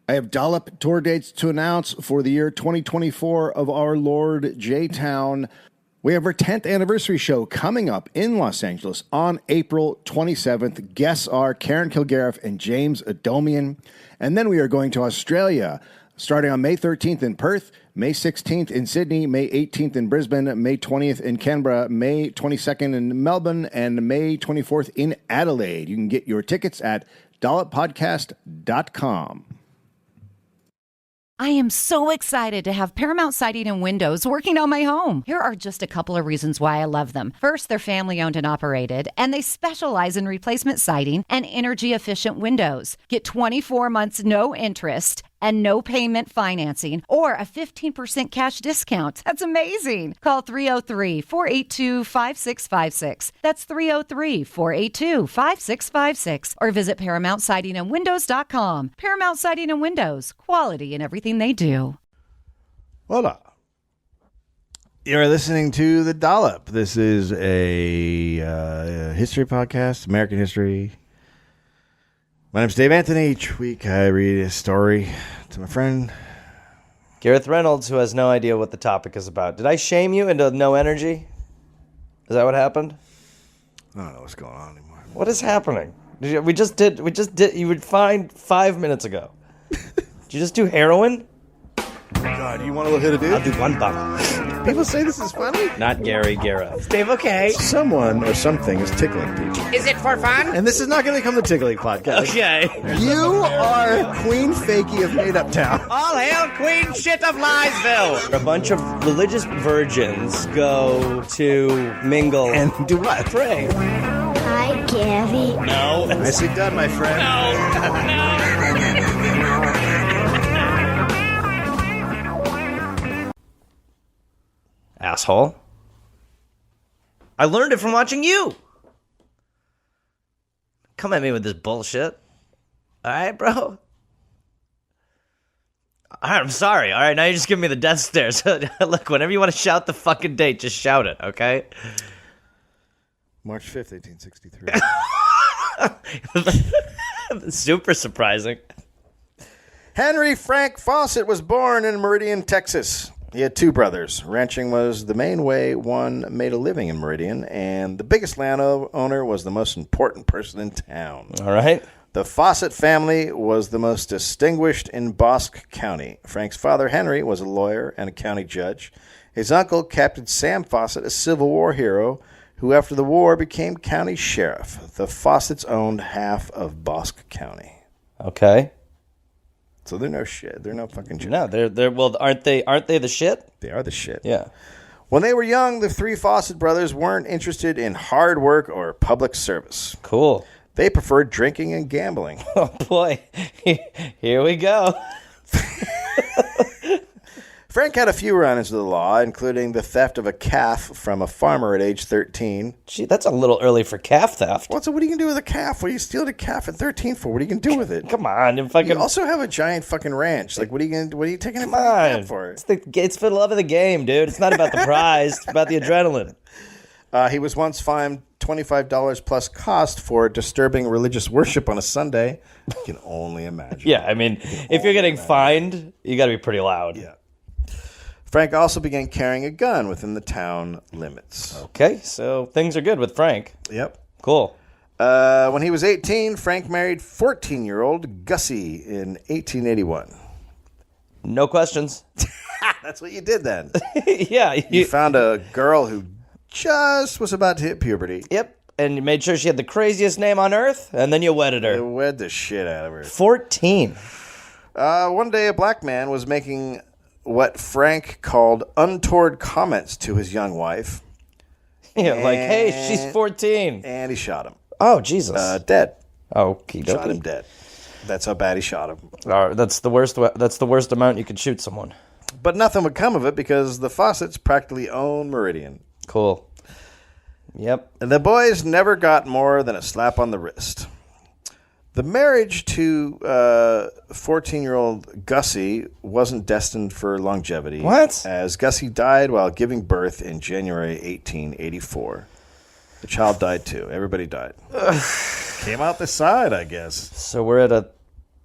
I have Dollop tour dates to announce for the year 2024 of our Lord J-Town. We have our 10th anniversary show coming up in Los Angeles on April 27th. Guests are Karen Kilgariff and James Adomian. And then we are going to Australia, starting on May 13th in Perth, May 16th in Sydney, May 18th in Brisbane, May 20th in Canberra, May 22nd in Melbourne, and May 24th in Adelaide. You can get your tickets at dolloppodcast.com. I am so excited to have Paramount Siding and Windows working on my home. Here are just a couple of reasons why I love them. First, they're family owned and operated, and they specialize in replacement siding and energy efficient windows. Get 24 months no interest and no payment financing or a 15% cash discount. That's amazing. Call 303-482-5656. That's 303-482-5656 or visit ParamountSidingAndWindows.com. Paramount Siding and Windows, quality in everything they do. Hola. You're listening to The Dollop. This is a history podcast, American history. My name's Dave Anthony. Each week I read a story to my friend Gareth Reynolds, who has no idea what the topic is about. Did I shame you into no energy? Is that what happened? I don't know what's going on anymore. What is happening? We just did. You would find 5 minutes ago. Did you just do heroin? God, you want to hit a dude? I'll do one bottle. People say this is funny. Not Gary Gareth. Dave, okay. Someone or something is tickling people. Is it for fun? And this is not going to become the tickling podcast. Okay. You are Queen Fakey of Made Up Town. All hail Queen Shit of Liesville. A bunch of religious virgins go to mingle And do what? pray. Hi, Gary. No. Nicely done, my friend. Asshole. I learned it from watching you. Come at me with this bullshit. All right, bro? All right, I'm sorry. All right, now you're just giving me the death stare. So, look, whenever you want to shout the fucking date, just shout it, okay? March 5th, 1863. Super surprising. Henry Frank Fossett was born in Meridian, Texas. He had two brothers. Ranching was the main way one made a living in Meridian, and the biggest landowner was the most important person in town. All right. The Fossett family was the most distinguished in Bosque County. Frank's father, Henry, was a lawyer and a county judge. His uncle, Captain Sam Fossett, a Civil War hero, who after the war became county sheriff. The Fossetts owned half of Bosque County. Okay. So they're no shit. They're no fucking shit. No, they're well, aren't they the shit? They are the shit. Yeah. When they were young, the three Fossett brothers weren't interested in hard work or public service. Cool. They preferred drinking and gambling. Oh boy. Here we go. Frank had a few run-ins with the law, including the theft of a calf from a farmer at age 13. Gee, that's a little early for calf theft. What are you going to do with a calf? What are you stealing a calf at 13 for? What are you going to do with it? Come on, you fucking. You also have a giant fucking ranch. Like, what are you taking a Come fucking on. calf for? It's for the love of the game, dude. It's not about the prize. It's about the adrenaline. He was once fined $25 plus cost for disturbing religious worship on a Sunday. You can only imagine. Yeah, I mean, if you're getting fined, you got to be pretty loud. Yeah. Frank also began carrying a gun within the town limits. Okay, so things are good with Frank. Yep. Cool. When he was 18, Frank married 14-year-old Gussie in 1881. No questions. That's what you did then. Yeah. You found a girl who just was about to hit puberty. Yep. And you made sure she had the craziest name on earth, and then you wedded her. You wed the shit out of her. 14. One day, a black man was making what Frank called untoward comments to his young wife. Yeah, like, hey, she's 14. And he shot him. Oh, Jesus. Dead. Okay, Shot him dead. That's how bad he shot him. That's the worst. That's the worst amount you could shoot someone. But nothing would come of it because the Fossetts practically own Meridian. Cool. Yep. And the boys never got more than a slap on the wrist. The marriage to 14-year-old Gussie wasn't destined for longevity. What? As Gussie died while giving birth in January 1884. The child died too. Everybody died. Came out the side, I guess. So we're at a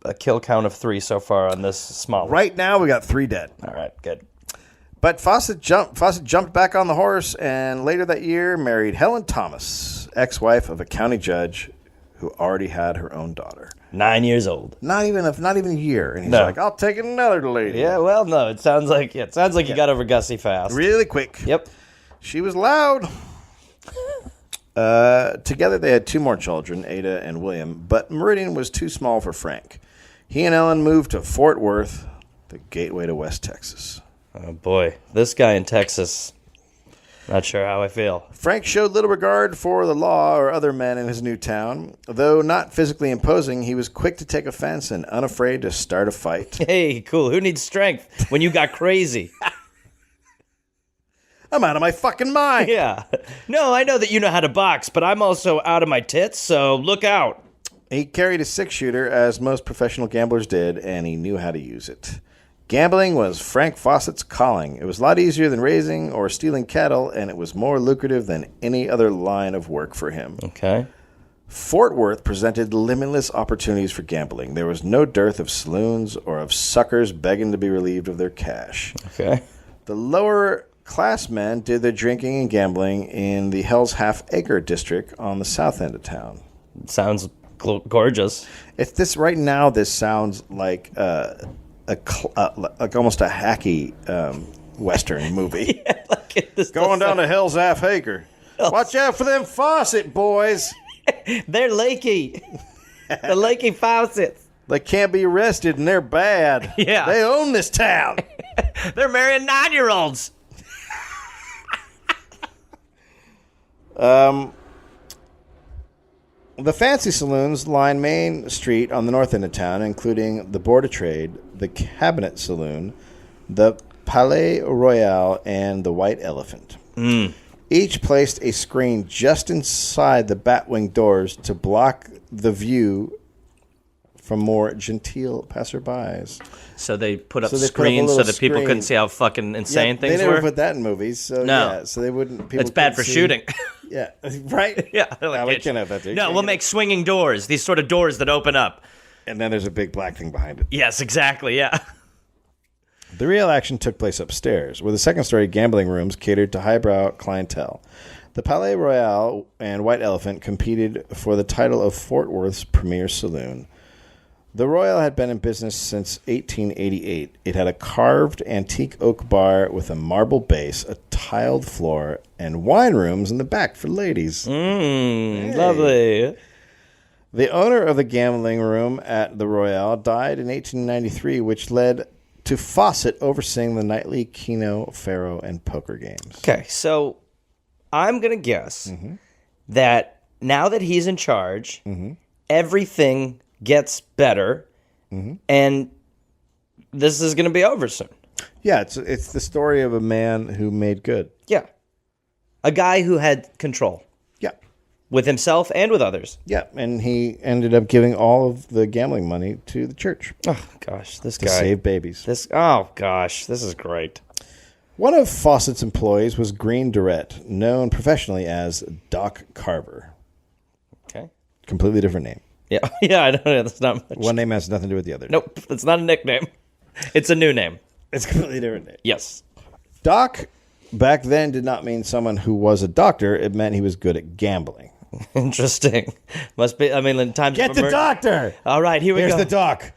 a kill count of 3 so far on this Smollop. Right now, we got 3 dead. All right, good. But Fossett jumped back on the horse and later that year married Helen Thomas, ex-wife of a county judge who already had her own daughter. 9 years old. Not even a year. And he's like, I'll take another lady. Yeah, well, no, it sounds like you got over Gussie fast. Really quick. Yep. She was loud. Together they had 2 more children, Ada and William, but Meridian was too small for Frank. He and Ellen moved to Fort Worth, the gateway to West Texas. Oh, boy. This guy in Texas, not sure how I feel. Frank showed little regard for the law or other men in his new town. Though not physically imposing, he was quick to take offense and unafraid to start a fight. Hey, cool. Who needs strength when you got crazy? I'm out of my fucking mind. Yeah. No, I know that you know how to box, but I'm also out of my tits, so look out. He carried a 6-shooter, as most professional gamblers did, and he knew how to use it. Gambling was Frank Fossett's calling. It was a lot easier than raising or stealing cattle, and it was more lucrative than any other line of work for him. Okay. Fort Worth presented limitless opportunities for gambling. There was no dearth of saloons or of suckers begging to be relieved of their cash. Okay. The lower class men did their drinking and gambling in the Hell's Half Acre district on the south end of town. Sounds gorgeous. If this right now, this sounds like like almost a hacky Western movie. Yeah, like this Going down to Hell's Half Acre. Watch out for them Fossett boys. They're lakey. The lakey Fossets. They can't be arrested and they're bad. Yeah. They own this town. They're marrying 9-year-olds. The fancy saloons line Main Street on the north end of town, including the Board of Trade, the Cabinet Saloon, the Palais Royal, and the White Elephant. Each placed a screen just inside the Batwing doors to block the view from more genteel passerbys. So they put up So they put up a screens so little that people screen. couldn't see how fucking insane They things never were. put that in movies, so No. yeah, so they wouldn't. People It's bad couldn't for see- shooting. Yeah, right. Yeah, they're like, No, we can't have that. No, we'll make swinging doors. These sort of doors that open up. And then there's a big black thing behind it. Yes, exactly. Yeah. The real action took place upstairs, where the second-story gambling rooms catered to highbrow clientele. The Palais Royal and White Elephant competed for the title of Fort Worth's premier saloon. The Royal had been in business since 1888. It had a carved antique oak bar with a marble base, a tiled floor, and wine rooms in the back for ladies. Lovely. The owner of the gambling room at the Royal died in 1893, which led to Fossett overseeing the nightly Keno, Faro, and poker games. Okay, so I'm going to guess that now that he's in charge, everything gets better, and this is going to be over soon. Yeah, it's the story of a man who made good. Yeah. A guy who had control Yeah. with himself and with others. Yeah, and he ended up giving all of the gambling money to the church Oh, gosh, this to guy. save babies. This is great. One of Fossett's employees was Green Durrett, known professionally as Doc Carver. Okay. Completely different name. Yeah, yeah, I don't know. That's not much. One name has nothing to do with the other. Nope, it's not a nickname. It's a new name. It's a completely different name. Yes. Doc back then did not mean someone who was a doctor. It meant he was good at gambling. Interesting. Must be, I mean, in times Get of the doctor! All right, here we Here's go. the doc.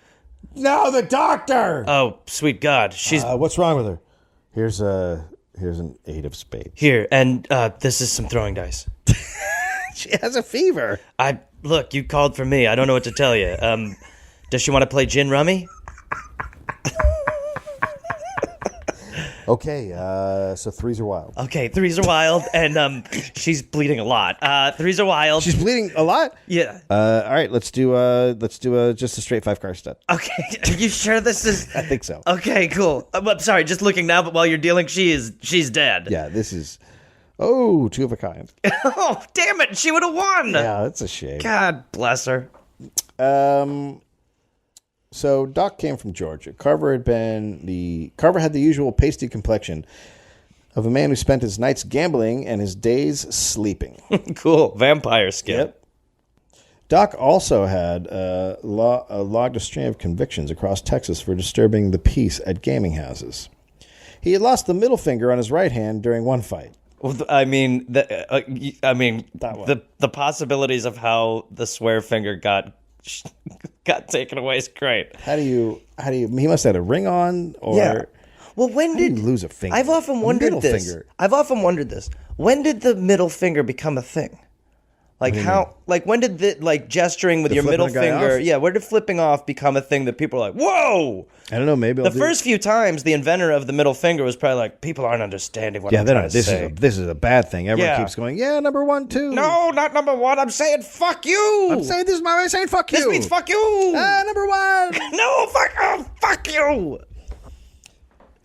No, the doctor! Oh, sweet God. She's What's wrong with her? Here's an 8 of spades. here, and this is some throwing dice. She has a fever. Look, you called for me. I don't know what to tell you. Does she want to play gin rummy? Okay, so threes are wild. Okay, threes are wild, and she's bleeding a lot. Threes are wild. She's bleeding a lot. Yeah. All right, let's do just a straight 5-card stud. Okay, are you sure this is? I think so. Okay, cool. I'm sorry, just looking now, but while you're dealing, she's dead. Yeah, this is. Oh, 2 of a kind. Oh, damn it! She would have won. Yeah, that's a shame. God bless her. So Doc came from Georgia. Carver had the usual pasty complexion of a man who spent his nights gambling and his days sleeping. Cool. Vampire skin. Yep. Doc also had logged a string of convictions across Texas for disturbing the peace at gaming houses. He had lost the middle finger on his right hand during one fight. Well, I mean, the possibilities of how the swear finger got taken away is great. How do you? He must have had a ring on, or Yeah. Well, when did you lose a finger? I've often wondered this. Finger. I've often wondered this. When did the middle finger become a thing? Like how? Like when did gesturing with your middle finger? Yeah, where did flipping off become a thing that people are like, whoa? I don't know. Maybe the first few times, the inventor of the middle finger was probably like, people aren't understanding what I'm trying to say. This is a bad thing. Everyone keeps going, yeah, number 1, 2. No, not number 1. I'm saying fuck you. I'm saying this is my way of saying fuck you. This means fuck you. Number 1. No, fuck you.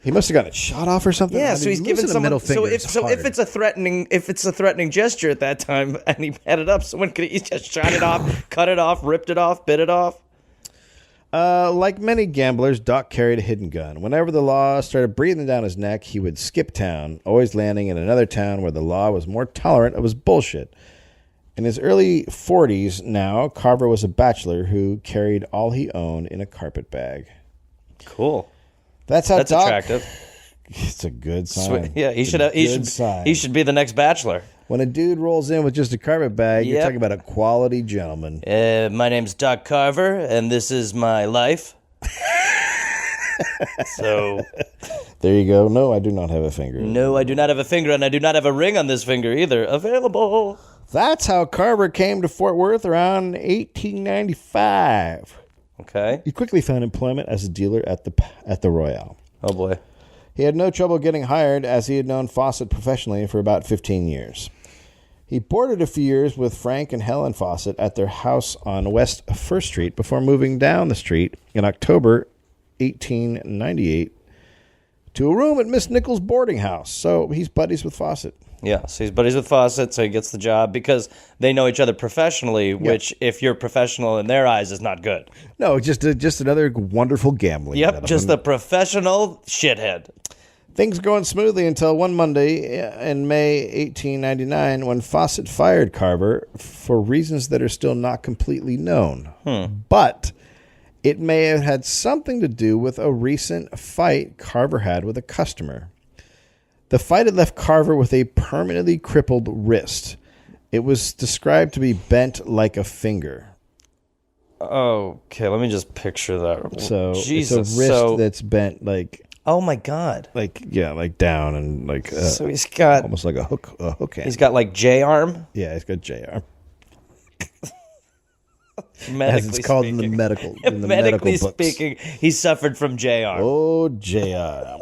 He must have gotten it shot off or something. Yeah, so he's giving someone. Middle finger If it's a threatening gesture at that time, and he had it up, someone could have just shot it off, cut it off, ripped it off, bit it off. Like many gamblers, Doc carried a hidden gun. Whenever the law started breathing down his neck, he would skip town, always landing in another town where the law was more tolerant of his bullshit. In his early 40s now, Carver was a bachelor who carried all he owned in a carpet bag. Cool. That's how Doc... attractive. It's a good sign. Yeah, he should be the next bachelor. When a dude rolls in with just a carpet bag, you're talking about a quality gentleman. My name's Doc Carver, and this is my life. So... There you go. No, I do not have a finger. No, I do not have a finger, and I do not have a ring on this finger either. Available. That's how Carver came to Fort Worth around 1895. Okay. He quickly found employment as a dealer at the Royale. Oh, boy. He had no trouble getting hired, as he had known Fossett professionally for about 15 years. He boarded a few years with Frank and Helen Fossett at their house on West 1st Street before moving down the street in October 1898 to a room at Miss Nichols' boarding house. So he's buddies with Fossett. Yeah, so he's buddies with Fossett, so he gets the job because they know each other professionally, which, if you're professional in their eyes, is not good. No, just another wonderful gambling. Yep, just a professional shithead. Things going smoothly until one Monday in May 1899 when Fossett fired Carver for reasons that are still not completely known. But it may have had something to do with a recent fight Carver had with a customer. The fight had left Carver with a permanently crippled wrist. It was described to be bent like a finger. Okay, let me just picture that. So Jesus, it's a wrist that's bent like... Oh my God! Like down and like. So he's got almost like a hook hand. He's got like J arm. Yeah, he's got J arm. As it's called in the medical. In the medically medical books. speaking, he suffered from J arm. Oh, J arm.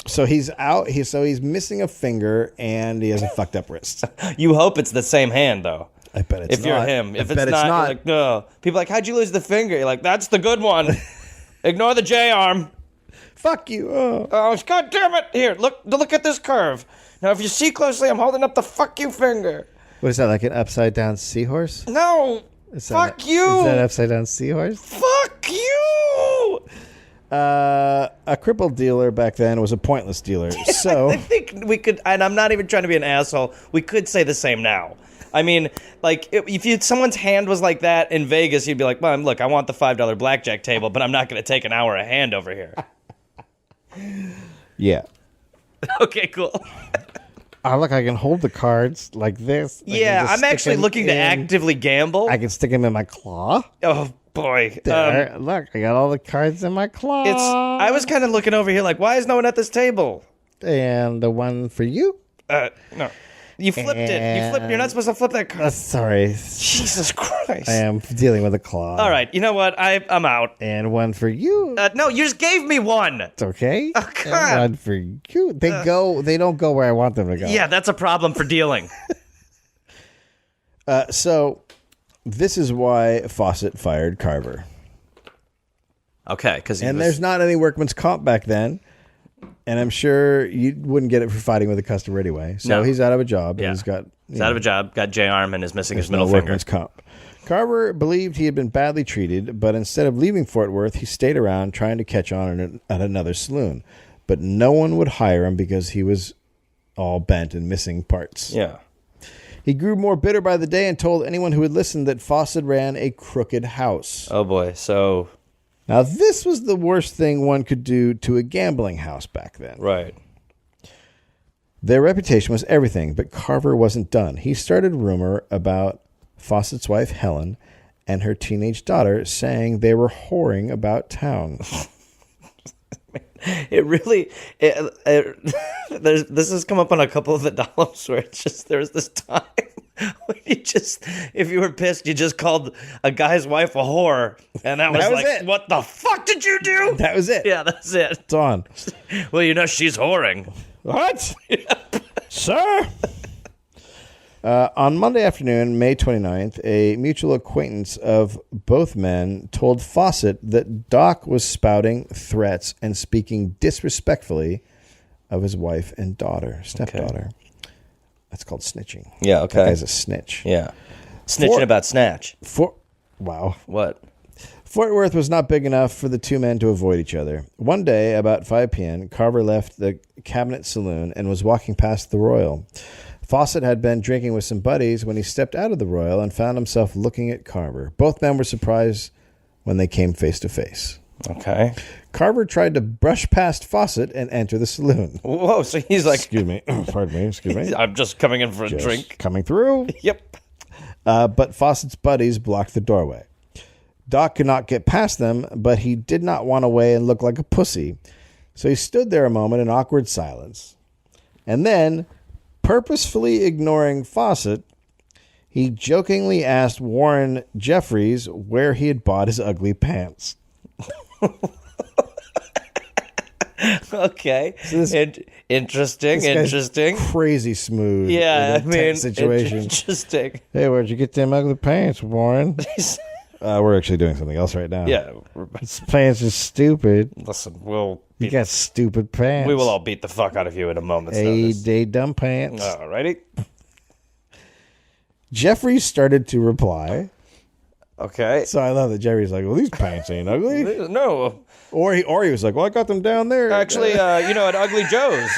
So he's out. He's missing a finger and he has a fucked up wrist. You hope it's the same hand, though. I bet it's if you're him. If it's not, you're like, no. People are like, how'd you lose the finger? You're like, that's the good one. Ignore the J arm. Fuck you. Oh, God damn it. Here, look at this curve. Now, if you see closely, I'm holding up the fuck you finger. What is that, like an upside down seahorse? No. Fuck you. Is that an upside down seahorse? Fuck you. A crippled dealer back then was a pointless dealer. So I think we could, and I'm not even trying to be an asshole, we could say the same now. I mean, like, if someone's hand was like that in Vegas, you'd be like, well, look, I want the $5 blackjack table, but I'm not going to take an hour a hand over here. Yeah. Okay, cool. Look, I can hold the cards like this. Yeah, I'm actually looking to actively gamble. I can stick them in my claw. Oh, boy. There, look, I got all the cards in my claw. I was kind of looking over here like, why is no one at this table? And the one for you? No. You flipped it. You're not supposed to flip that card. Sorry. Jesus Christ. I am dealing with a claw. All right. You know what? I'm out. And one for you. No, you just gave me one. It's okay. Oh, God. And one for you. They don't go where I want them to go. Yeah, that's a problem for dealing. So this is why Fossett fired Carver. Okay, because there's not any workman's comp back then. And I'm sure you wouldn't get it for fighting with a customer anyway. So He's out of a job. Yeah. And he's out of a job, got J-arm, and is missing his middle finger. Workman's comp. Carver believed he had been badly treated, but instead of leaving Fort Worth, he stayed around trying to catch on at another saloon. But no one would hire him because he was all bent and missing parts. Yeah. He grew more bitter by the day and told anyone who would listen that Fossett ran a crooked house. Oh, boy. So... Now, this was the worst thing one could do to a gambling house back then. Right. Their reputation was everything, but Carver wasn't done. He started rumor about Fossett's wife, Helen, and her teenage daughter saying they were whoring about town. It really... this has come up on a couple of the Dollops where it's just... There's this time when you just... If you were pissed, you just called a guy's wife a whore. And that was like, it. What the fuck did you do? That was it. Yeah, that's it. It's on. Well, she's whoring. What? Sir? On Monday afternoon, May 29th, a mutual acquaintance of both men told Fossett that Doc was spouting threats and speaking disrespectfully of his wife and stepdaughter. Okay. That's called snitching. Yeah, okay. That guy's a snitch. Yeah. Snitching about snatch. Wow. What? Fort Worth was not big enough for the two men to avoid each other. One day, about 5 p.m., Carver left the Cabinet Saloon and was walking past the Royal. Fossett had been drinking with some buddies when he stepped out of the Royal and found himself looking at Carver. Both men were surprised when they came face to face. Okay. Carver tried to brush past Fossett and enter the saloon. Whoa, so he's like... Excuse me. Pardon me. Excuse me. I'm just coming in for a drink. Coming through. Yep. But Fossett's buddies blocked the doorway. Doc could not get past them, but he did not want to weigh and look like a pussy. So he stood there a moment in awkward silence. And then, purposefully ignoring Fossett, he jokingly asked Warren Jeffries where he had bought his ugly pants. Okay. So interesting. Crazy smooth. Yeah, I mean, situation. Interesting. Hey, where'd you get them ugly pants, Warren? We're actually doing something else right now. Yeah. This pants is stupid. Listen, you got stupid pants. We will all beat the fuck out of you in a moment's notice. Hey, dumb pants. Alrighty. Jeffries started to reply. Okay. So I love that Jeffries like, well, these pants ain't ugly. No. Or he was like, well, I got them down there. Actually, at Ugly Joe's,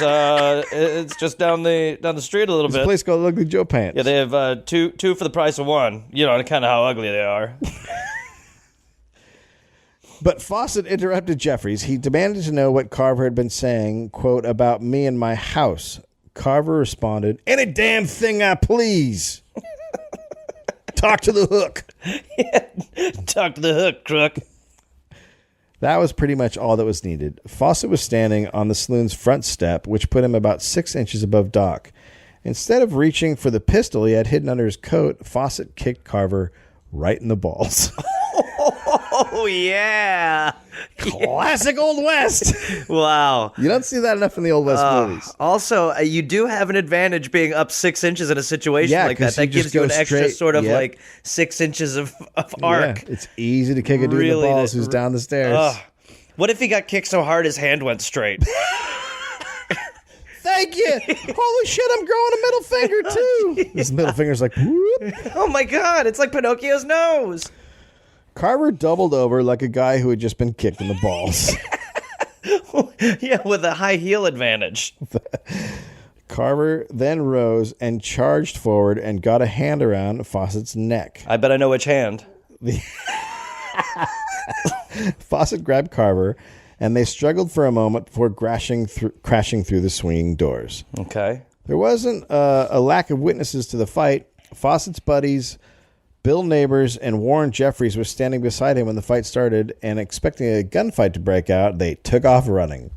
it's just down the street a little bit. There's a place called Ugly Joe Pants. Yeah, they have two for the price of one. You know, kind of how ugly they are. But Fossett interrupted Jeffries. He demanded to know what Carver had been saying, quote, about me and my house. Carver responded, any damn thing I please. Talk to the hook. Yeah, talk to the hook, crook. That was pretty much all that was needed. Fossett was standing on the saloon's front step, which put him about 6 inches above Doc. Instead of reaching for the pistol he had hidden under his coat, Fossett kicked Carver right in the balls. Oh, yeah. Classic Old West. Wow. You don't see that enough in the Old West movies. Also, you do have an advantage being up 6 inches in a situation like that. That gives you an extra sort of like 6 inches of arc. Yeah, it's easy to kick a dude in the balls who's down the stairs. What if he got kicked so hard his hand went straight? Thank you. Holy shit, I'm growing a middle finger too. His middle finger's like, whoop. Oh my God, it's like Pinocchio's nose. Carver doubled over like a guy who had just been kicked in the balls. Yeah, with a high heel advantage. Carver then rose and charged forward and got a hand around Fossett's neck. I bet I know which hand. Fossett grabbed Carver, and they struggled for a moment before crashing through the swinging doors. Okay. There wasn't a lack of witnesses to the fight. Fossett's buddies, Bill Neighbors, and Warren Jeffries were standing beside him when the fight started, and expecting a gunfight to break out, they took off running.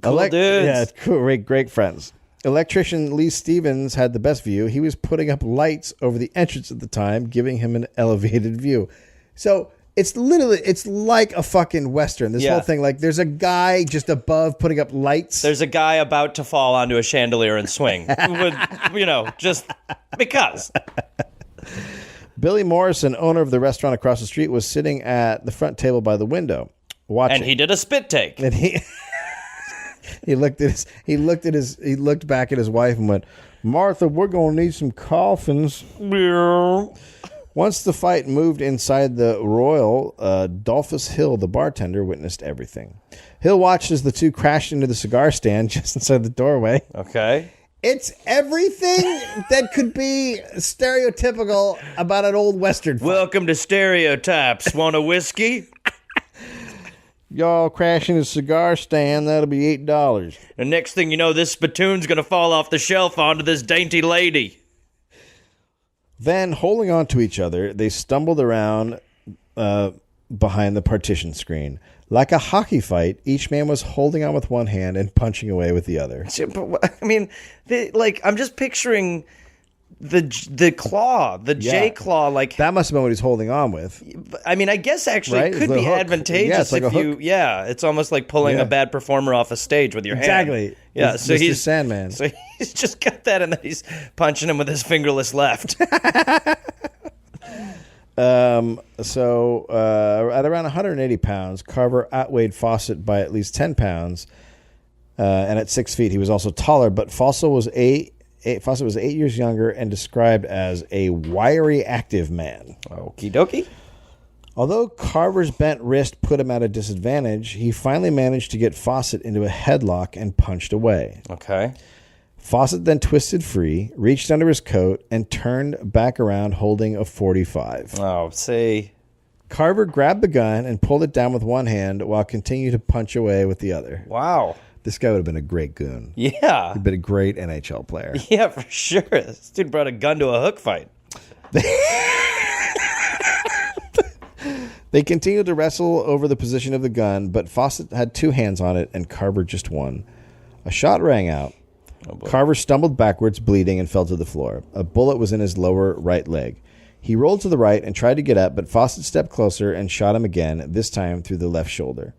Cool dudes. Yeah, cool, great friends. Electrician Lee Stevens had the best view. He was putting up lights over the entrance at the time, giving him an elevated view. So it's like a fucking Western. This whole thing, like there's a guy just above putting up lights. There's a guy about to fall onto a chandelier and swing. Just because. Billy Morrison, owner of the restaurant across the street, was sitting at the front table by the window watching. And he did a spit take. And he looked back at his wife and went, "Martha, we're going to need some coffins." Once the fight moved inside the Royal, Dolphus Hill, the bartender, witnessed everything. Hill watched as the two crashed into the cigar stand just inside the doorway. Okay. It's everything that could be stereotypical about an old Western film. Welcome to Stereotypes. Want a whiskey? Y'all crashing a cigar stand, that'll be $8. The next thing you know, this spittoon's going to fall off the shelf onto this dainty lady. Then, holding on to each other, they stumbled around behind the partition screen. Like a hockey fight, each man was holding on with one hand and punching away with the other. But, I mean, I'm just picturing the claw, the J claw, like that must have been what he's holding on with. I mean, I guess actually right? it could The be hook. advantageous Yeah, it's like if a you. hook. Yeah, it's almost like pulling a bad performer off a stage with your hand. Exactly. Yeah, It's so Mr. he's Sandman. So he's just got that, and then he's punching him with his fingerless left. At around 180 pounds, Carver outweighed Fossett by at least 10 pounds. And at 6 feet, he was also taller. But Fossett was 8 years younger and described as a wiry, active man. Okie dokie. Although Carver's bent wrist put him at a disadvantage, he finally managed to get Fossett into a headlock and punched away. Okay. Fossett then twisted free, reached under his coat, and turned back around holding a .45. Oh, see. Carver grabbed the gun and pulled it down with one hand while continuing to punch away with the other. Wow. This guy would have been a great goon. Yeah. He'd been a great NHL player. Yeah, for sure. This dude brought a gun to a hook fight. They continued to wrestle over the position of the gun, but Fossett had two hands on it and Carver just one. A shot rang out. Carver stumbled backwards, bleeding, and fell to the floor. A bullet was in his lower right leg. He rolled to the right and tried to get up, but Fossett stepped closer and shot him again, this time through the left shoulder.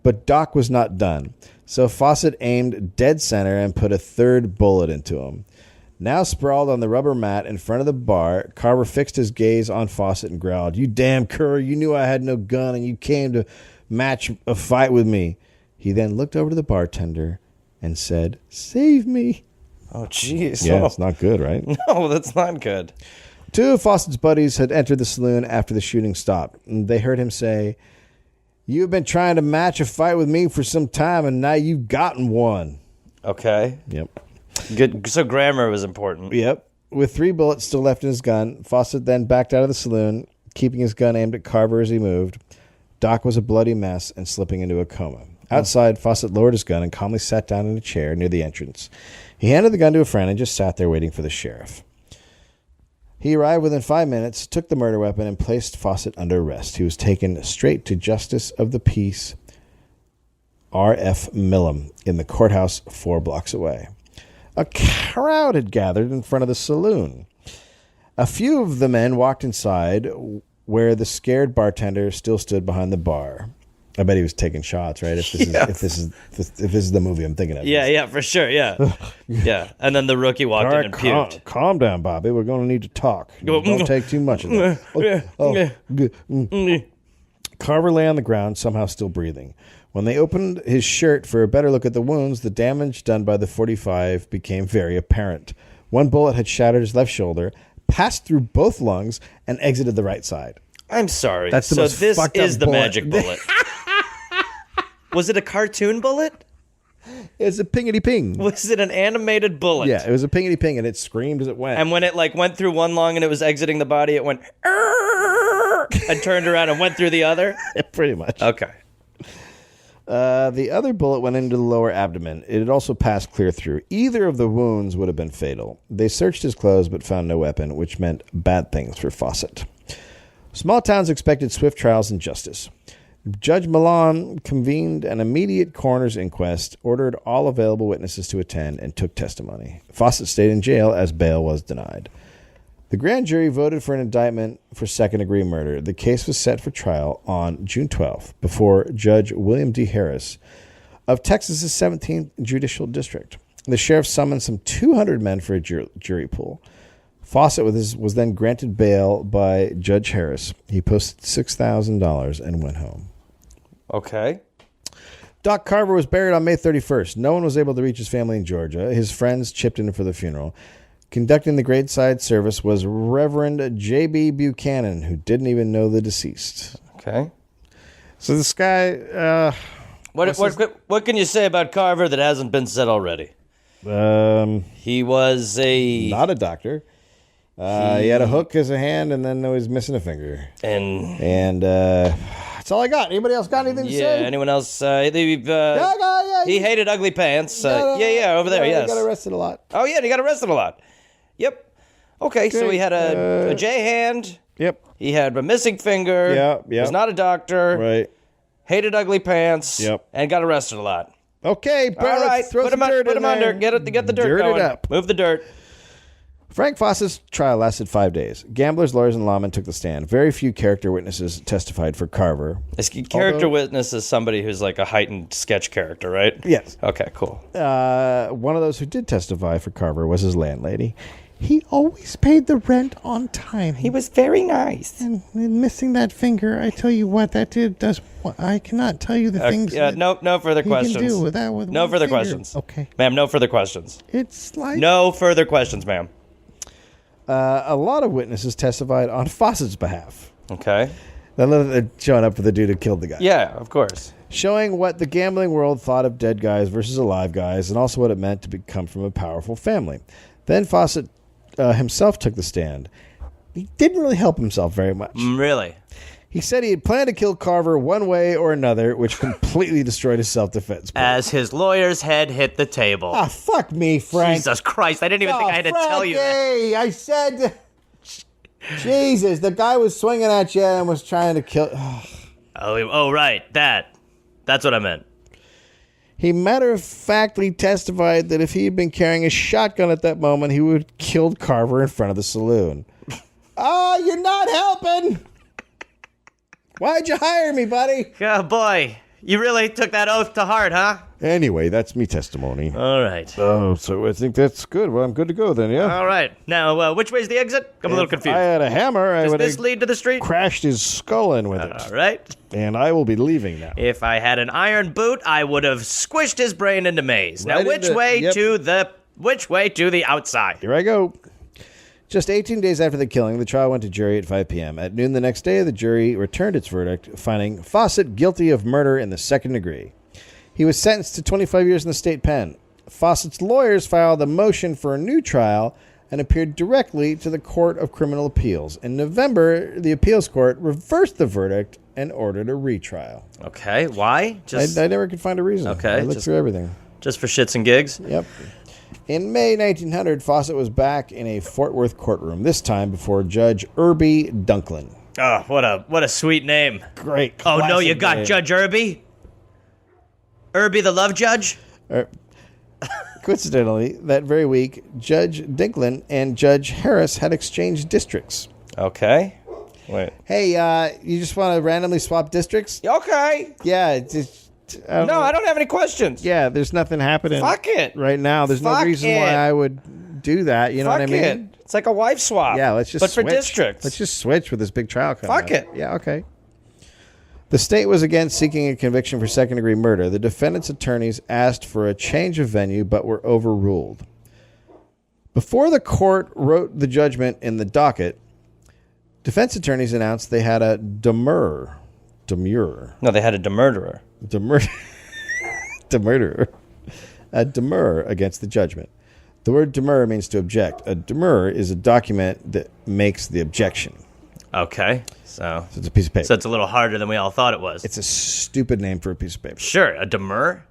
But Doc was not done, so Fossett aimed dead center and put a third bullet into him. Now sprawled on the rubber mat in front of the bar, Carver fixed his gaze on Fossett and growled, "You damn cur, you knew I had no gun and you came to match a fight with me." He then looked over to the bartender and said, "Save me." Oh, jeez. Yeah, it's not good, right? No, that's not good. Two of Fossett's buddies had entered the saloon after the shooting stopped. And they heard him say, "You've been trying to match a fight with me for some time, and now you've gotten one." Okay. Yep. Good. So grammar was important. Yep. With 3 bullets still left in his gun, Fossett then backed out of the saloon, keeping his gun aimed at Carver as he moved. Doc was a bloody mess and slipping into a coma. Outside, Fossett lowered his gun and calmly sat down in a chair near the entrance. He handed the gun to a friend and just sat there waiting for the sheriff. He arrived within 5 minutes, took the murder weapon, and placed Fossett under arrest. He was taken straight to Justice of the Peace R.F. Millam in the courthouse 4 blocks away. A crowd had gathered in front of the saloon. A few of the men walked inside, where the scared bartender still stood behind the bar. I bet he was taking shots, right? If this is the movie I'm thinking of. Yeah, for sure. Yeah, yeah. And then the rookie walked in and puked. Calm down, Bobby. We're going to need to talk. Don't take too much of that. Carver lay on the ground, somehow still breathing. When they opened his shirt for a better look at the wounds, the damage done by the .45 became very apparent. One bullet had shattered his left shoulder, passed through both lungs, and exited the right side. I'm sorry. That's the so most this fucked is up the bullet. magic bullet. Was it a cartoon bullet? It's a pingity-ping. Was it an animated bullet? Yeah, it was a pingity-ping, and it screamed as it went. And when it went through one lung and it was exiting the body, it went and turned around and went through the other? Pretty much. Okay. The other bullet went into the lower abdomen. It had also passed clear through. Either of the wounds would have been fatal. They searched his clothes but found no weapon, which meant bad things for Fossett. Small towns expected swift trials and justice. Judge Milan convened an immediate coroner's inquest, ordered all available witnesses to attend, and took testimony. Fossett stayed in jail as bail was denied. The grand jury voted for an indictment for second-degree murder. The case was set for trial on June 12th before Judge William D. Harris of Texas's 17th Judicial District. The sheriff summoned some 200 men for a jury pool. Fossett was then granted bail by Judge Harris. He posted $6,000 and went home. Okay. Doc Carver was buried on May 31st. No one was able to reach his family in Georgia. His friends chipped in for the funeral. Conducting the graveside service was Reverend J.B. Buchanan, who didn't even know the deceased. Okay. So this guy... What can you say about Carver that hasn't been said already? He was not a doctor. He had a hook as a hand, and then he was missing a finger. And that's all I got. Anybody else got anything to say? Anyone else? He hated ugly pants. Over there, yes. He got arrested a lot. Oh, yeah, he got arrested a lot. Yep. Okay, so he had a J hand. Yep. He had a missing finger. Yep. Was not a doctor. Right. Hated ugly pants. Yep. And got arrested a lot. Okay, all right. Put him under. Get the dirt going. It up. Move the dirt. Frank Fossett's trial lasted 5 days. Gamblers, lawyers, and lawmen took the stand. Very few character witnesses testified for Carver. His character witness is somebody who's like a heightened sketch character, right? Yes. Okay, cool. One of those who did testify for Carver was his landlady. He always paid the rent on time. He was very nice. And missing that finger, I tell you what, that dude does. I cannot tell you the things. No further questions. Can do with that. With no further finger. questions. Okay, ma'am. No further questions. It's like no further questions, ma'am. A lot of witnesses testified on Fossett's behalf. Okay. They're showing up for the dude who killed the guy. Yeah, of course. Showing what the gambling world thought of dead guys versus alive guys, and also what it meant to come from a powerful family. Then Fossett himself took the stand. He didn't really help himself very much. Really? He said he had planned to kill Carver one way or another, which completely destroyed his self-defense plan. As his lawyer's head hit the table. Ah, fuck me, Frank. Jesus Christ, I didn't even think I had to tell you that. I said... Jesus, the guy was swinging at you and was trying to kill... Oh, right, That's what I meant. He matter-of-factly testified that if he had been carrying a shotgun at that moment, he would have killed Carver in front of the saloon. Oh, you're not helping! Why'd you hire me, buddy? Oh, boy. You really took that oath to heart, huh? Anyway, that's me testimony. All right. Oh, so I think that's good. Well, I'm good to go then, yeah? All right. Now, which way's the exit? I'm a little confused. I had a hammer. Does this lead to the street? Crashed his skull in with it. All right. And I will be leaving now. If I had an iron boot, I would have squished his brain into maize. Now, which way to the outside? Here I go. Just 18 days after the killing, the trial went to jury at 5 p.m. At noon the next day, the jury returned its verdict, finding Fossett guilty of murder in the second degree. He was sentenced to 25 years in the state pen. Fossett's lawyers filed a motion for a new trial and appeared directly to the Court of Criminal Appeals. In November, the appeals court reversed the verdict and ordered a retrial. Okay, why? I never could find a reason. Okay. I looked through everything. Just for shits and gigs? Yep. In May 1900, Fossett was back in a Fort Worth courtroom, this time before Judge Irby Dunklin. Oh, what a sweet name. Great. Oh, no, you got name. Judge Irby? Irby the love judge? Coincidentally, that very week, Judge Dunklin and Judge Harris had exchanged districts. Okay. Wait. Hey, you just want to randomly swap districts? Okay. Yeah, just... I don't have any questions. Yeah, there's nothing happening. Fuck it. Right now. There's no reason why I would do that. You know what I mean? It. It's like a wife swap. Yeah, let's just switch. But for districts. Let's just switch with this big trial coming up. Fuck it. Yeah, okay. The state was again seeking a conviction for second-degree murder. The defendant's attorneys asked for a change of venue, but were overruled. Before the court wrote the judgment in the docket, defense attorneys announced they had a demurrer. No, they had a demurderer. Demurderer. A demur against the judgment. The word demur means to object. A demur is a document that makes the objection. Okay, so it's a piece of paper. So it's a little harder than we all thought it was. It's a stupid name for a piece of paper. Sure, a demur.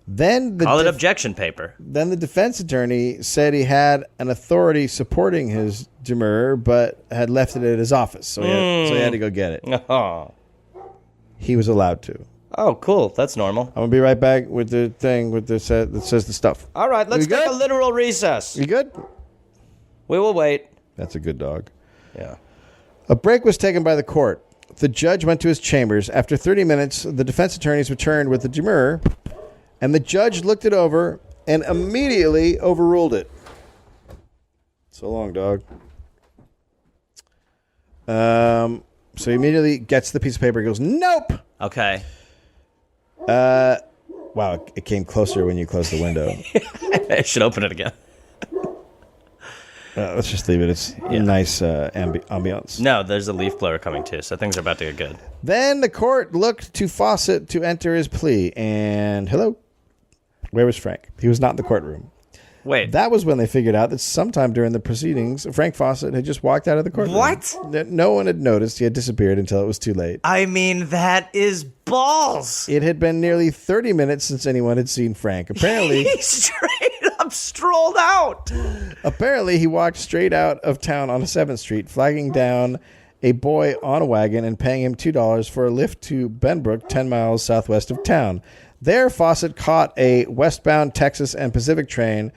Then call it objection paper. Then the defense attorney said he had an authority supporting his demur, but had left it at his office, so he had to go get it. Oh. He was allowed to. Oh, cool. That's normal. I'm going to be right back with the thing with that says the stuff. All right, let's take a literal recess. You good? We will wait. That's a good dog. Yeah. A break was taken by the court. The judge went to his chambers. After 30 minutes, the defense attorneys returned with the demur, and the judge looked it over and immediately overruled it. So long, dog. So he immediately gets the piece of paper and goes, nope! Okay. Wow, it came closer when you closed the window. I should open it again. Let's just leave it. It's nice ambiance. No, there's a leaf blower coming too, so things are about to get good. Then the court looked to Fossett to enter his plea, and hello? Where was Frank? He was not in the courtroom. Wait. That was when they figured out that sometime during the proceedings, Frank Fossett had just walked out of the courtroom. What? No one had noticed he had disappeared until it was too late. I mean, that is balls. It had been nearly 30 minutes since anyone had seen Frank. Apparently, He straight up strolled out. Apparently, he walked straight out of town on 7th Street, flagging down a boy on a wagon and paying him $2 for a lift to Benbrook, 10 miles southwest of town. There, Fossett caught a westbound Texas and Pacific train,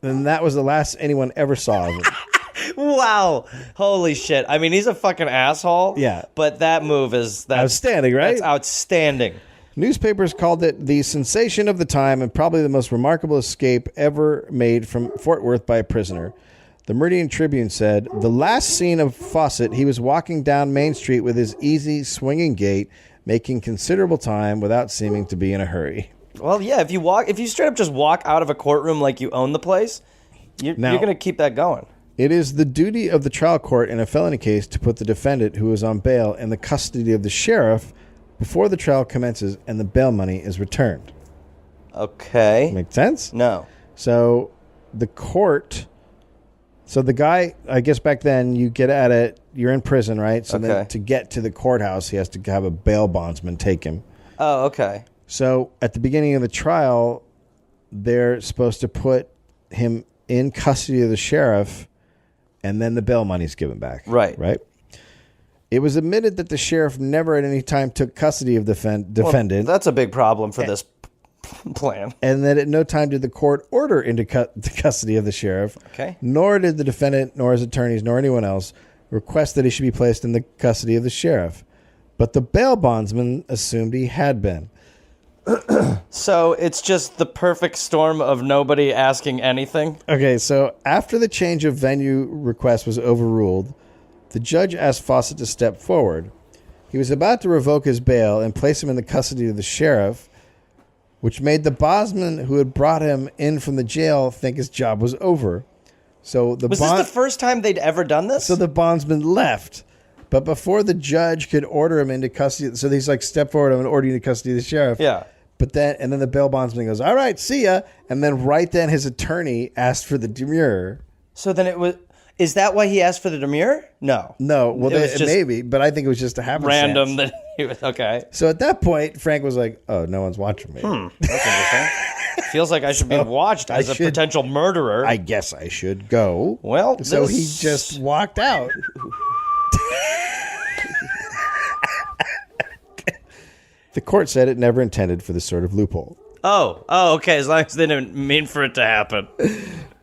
and that was the last anyone ever saw of him. Wow. Holy shit. I mean, he's a fucking asshole. Yeah. But that move is... Outstanding, right? That's outstanding. Newspapers called it the sensation of the time and probably the most remarkable escape ever made from Fort Worth by a prisoner. The Meridian Tribune said, the last scene of Fossett, he was walking down Main Street with his easy, swinging gait, making considerable time without seeming to be in a hurry. Well, yeah, if you straight up just walk out of a courtroom like you own the place, you're going to keep that going. It is the duty of the trial court in a felony case to put the defendant who is on bail in the custody of the sheriff before the trial commences and the bail money is returned. Okay. Make sense? No. So the court... So the guy, I guess back then, you get at it, you're in prison, right? So then to get to the courthouse, he has to have a bail bondsman take him. Oh, okay. So at the beginning of the trial, they're supposed to put him in custody of the sheriff, and then the bail money's given back. Right. Right? It was admitted that the sheriff never at any time took custody of the defendant. Well, that's a big problem for this plan. And that at no time did the court order into the custody of the sheriff. Okay. Nor did the defendant, nor his attorneys, nor anyone else request that he should be placed in the custody of the sheriff. But the bail bondsman assumed he had been. So it's just the perfect storm of nobody asking anything? Okay, so after the change of venue request was overruled, the judge asked Fossett to step forward. He was about to revoke his bail and place him in the custody of the sheriff, which made the bondsman who had brought him in from the jail think his job was over. So Was this the first time they'd ever done this? So the bondsman left. But before the judge could order him into custody, so he's like, step forward, I'm going to order you into custody of the sheriff. Yeah. But then the bail bondsman goes, all right, see ya. And then right then his attorney asked for the demurrer. So then it was... Is that why he asked for the demurrer? No. No, well, maybe, but I think it was just a happenstance. Random that he was... Okay. So at that point, Frank was like, oh, no one's watching me. That's interesting. Feels like I should be watched as a potential murderer. I guess I should go. Well, so he just walked out. The court said it never intended for this sort of loophole. Oh, okay. As long as they didn't mean for it to happen.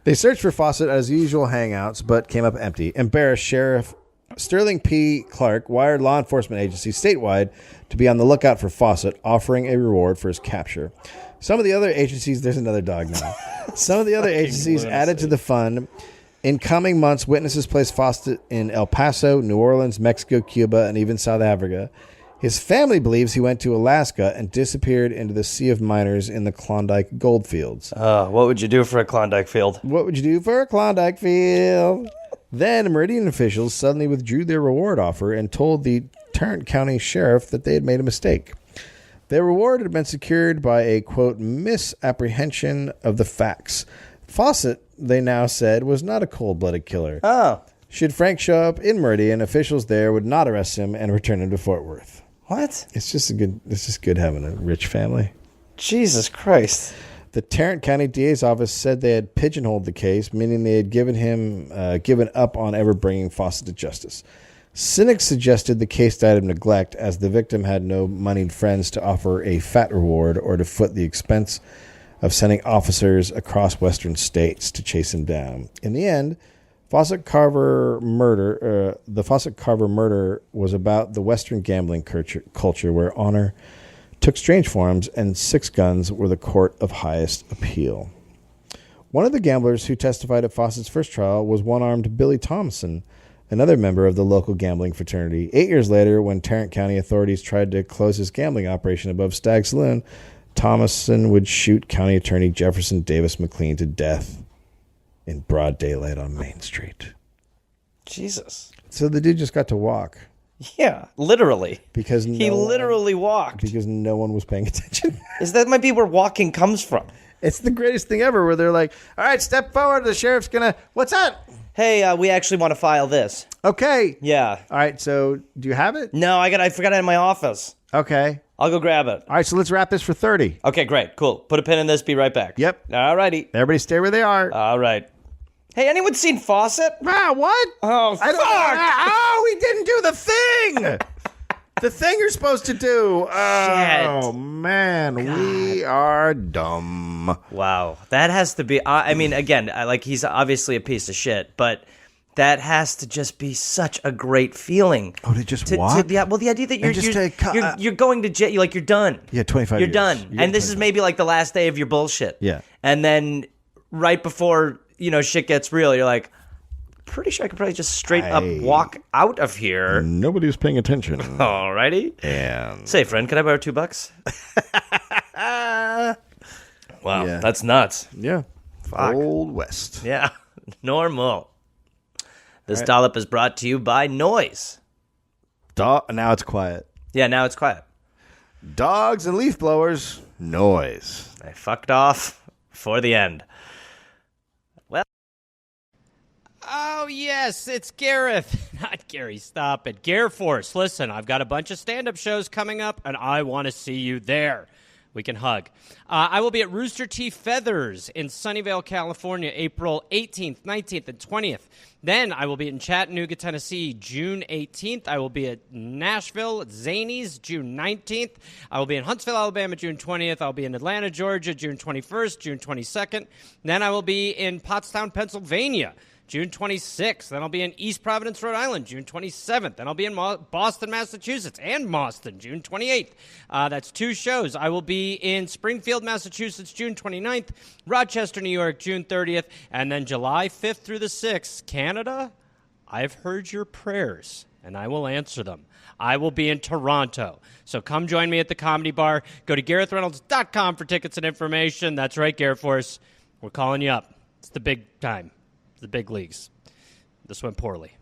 They searched for Fossett at his usual hangouts, but came up empty. Embarrassed, Sheriff Sterling P. Clark wired law enforcement agencies statewide to be on the lookout for Fossett, offering a reward for his capture. Some of the other agencies, there's another dog now. Some of the other agencies added to the fund. In coming months, witnesses placed Fossett in El Paso, New Orleans, Mexico, Cuba, and even South Africa. His family believes he went to Alaska and disappeared into the sea of miners in the Klondike gold fields. What would you do for a Klondike field? What would you do for a Klondike field? Then Meridian officials suddenly withdrew their reward offer and told the Tarrant County Sheriff that they had made a mistake. Their reward had been secured by a, quote, misapprehension of the facts. Fossett, they now said, was not a cold-blooded killer. Oh. Should Frank show up in Meridian, officials there would not arrest him and return him to Fort Worth. What? It's just good having a rich family. Jesus Christ. The Tarrant County DA's office said they had pigeonholed the case, meaning they had given up on ever bringing Fossett to justice. Cynics suggested the case died of neglect, as the victim had no moneyed friends to offer a fat reward or to foot the expense of sending officers across western states to chase him down. In the end, the Fossett Carver murder was about the Western gambling culture where honor took strange forms, and 6 guns were the court of highest appeal. One of the gamblers who testified at Fossett's first trial was one-armed Billy Thompson, another member of the local gambling fraternity. 8 years later, when Tarrant County authorities tried to close his gambling operation above Stag Saloon, Thomason would shoot County Attorney Jefferson Davis McLean to death in broad daylight on Main Street. Jesus. So the dude just got to walk. Yeah, literally. Because he literally walked. Because no one was paying attention. That might be where walking comes from. It's the greatest thing ever where they're like, all right, step forward. The sheriff's going to, what's that? Hey, we actually want to file this. Okay. Yeah. All right. So do you have it? No, I forgot it in my office. Okay. I'll go grab it. All right. So let's wrap this for 30. Okay, great. Cool. Put a pin in this. Be right back. Yep. All righty. Everybody stay where they are. All right. Hey, anyone seen Fossett? Ah, what? Oh, fuck. Oh, we didn't do the thing. The thing you're supposed to do. Oh, Shit. man. God. We are dumb. Wow. That has to be, I mean, again, like he's obviously a piece of shit, but that has to just be such a great feeling. Oh, to just walk? Yeah, well, the idea that you're going to jail, you're done. Yeah, 25 You're years. done. And this is maybe like the last day of your bullshit. Yeah. And then right before, shit gets real, you're like, pretty sure I could probably just straight up walk out of here. Nobody's paying attention. Alrighty. And Say, friend, can I borrow $2? Wow, Yeah. that's nuts. yeah. Fuck. Old West. Yeah, normal. This dollop is brought to you by Noise. Now it's quiet. Yeah, now it's quiet. Dogs and leaf blowers. Noise. I fucked off for the end. Well, Oh, yes, it's Gareth. Not Gary, stop it. Gare Force. Listen, I've got a bunch of stand-up shows coming up, and I want to see you there. We can hug. I will be at Rooster T. Feathers in Sunnyvale, California, April 18th, 19th, and 20th. Then I will be in Chattanooga, Tennessee, June 18th. I will be at Nashville, at Zanies, June 19th. I will be in Huntsville, Alabama, June 20th. I'll be in Atlanta, Georgia, June 21st, June 22nd. Then I will be in Pottstown, Pennsylvania, June 26th. Then I'll be in East Providence, Rhode Island, June 27th. Then I'll be in Boston, Massachusetts, and Boston, June 28th. That's 2 shows. I will be in Springfield, Massachusetts, June 29th, Rochester, New York, June 30th, and then July 5th through the 6th, Canada. I've heard your prayers, and I will answer them. I will be in Toronto. So come join me at the Comedy Bar. Go to GarethReynolds.com for tickets and information. That's right, Gare Force. We're calling you up. It's the big time. The big leagues. This went poorly.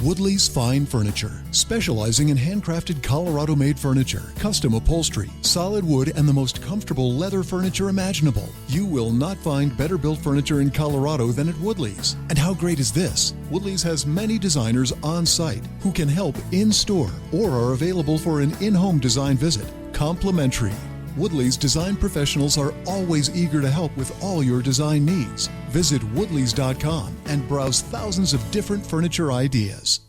Woodley's Fine Furniture, specializing in handcrafted Colorado-made furniture, custom upholstery, solid wood, and the most comfortable leather furniture imaginable. You will not find better built furniture in Colorado than at Woodley's. And how great is this? Woodley's has many designers on site who can help in-store or are available for an in-home design visit, complimentary. Woodley's design professionals are always eager to help with all your design needs. Visit woodleys.com and browse thousands of different furniture ideas.